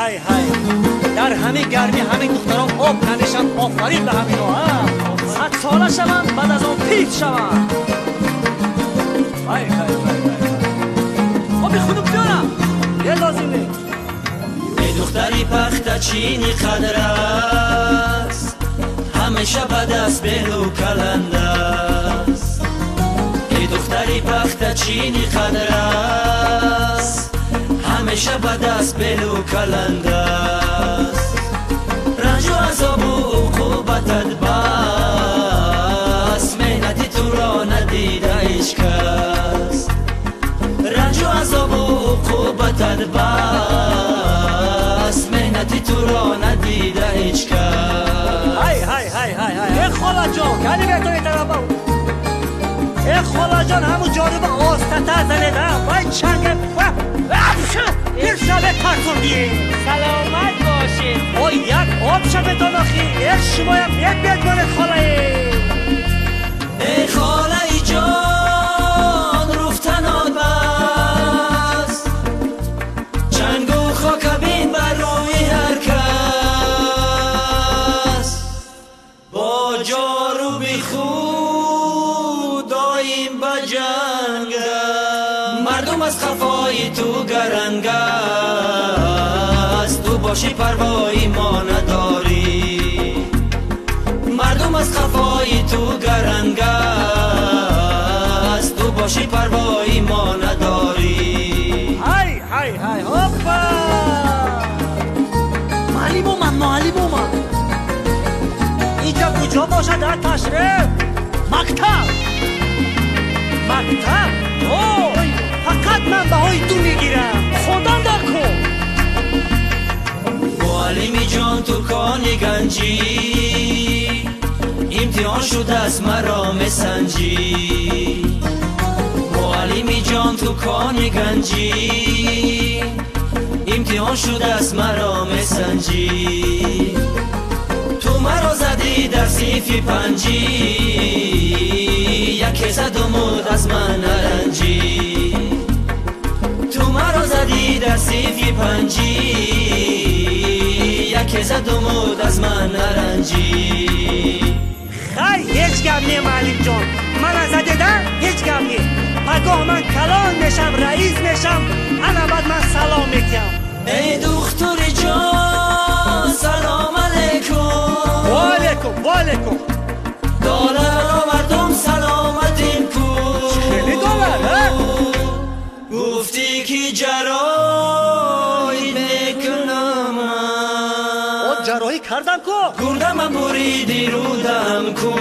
های در همین گرمی همین دختران آب نمیشن. آفرین به همین ها. 100 ساله شوند بعد از اون پیت شوند. های آبی خودم بیارم یه لازم نیست. ای دختری پخت چینی قدر است، همیشه به دست بلو کلند است. ای دختری پخت چینی قدر است، همیشه به دست بلو کلند است. رنج و عذاب و عقوبتت بس، مهنتی تو را ندیده هیچ کس. رنج و عذاب و عقوبتت بس، مهنتی تو را ندیده هیچ کس. ای خالا جان گلی بهتونی طرفا. ای خالا جان همون جانب آستته زنیده وای چنگه این شبه ترسون دیه. سلامت باشید. او یک آب شبه داناخی ای شما یک بیاد کنه خالایی. ای خالای جان رفتنات بس، چنگ و خاک بین بر روی هر کس. با جارو بی خود دایم با جنگ، مردم از خفای تو گرنگ است. تو باشی پروایی ما نداری، مردم از خفای تو گرنگ است. تو باشی پروایی ما نداری. های هاپا معلم اومد. اینجا کجا باشد در تشریف؟ مکتب. اوه فقط من بهای تو میگیرم. خودم در کن. معلمی جان تو کانی گنجی، امتحان شده است مرا مسنجی. معلمی جان تو کانی گنجی، امتحان شده است مرا مسنجی. تو مرا زدی در سیفی پنجی، یکی زد و مود از من نرنجی. تو مرا زدی در سیفی پنجی، یکی زد و مود از من نرنجی. هیچ گم نیم معلم جان، من از دیدن هیچ گم نیم. پگاه من کلان میشم رئیس میشم، انا بعد من سلام میکنم. ای دختر جان سلام علیکم. والکم دلار آوردم سلامتیم کو. خیلی دلار گفتی که جرایی میکنم، جراحی کردم کو. گردم بریدی رودم کو.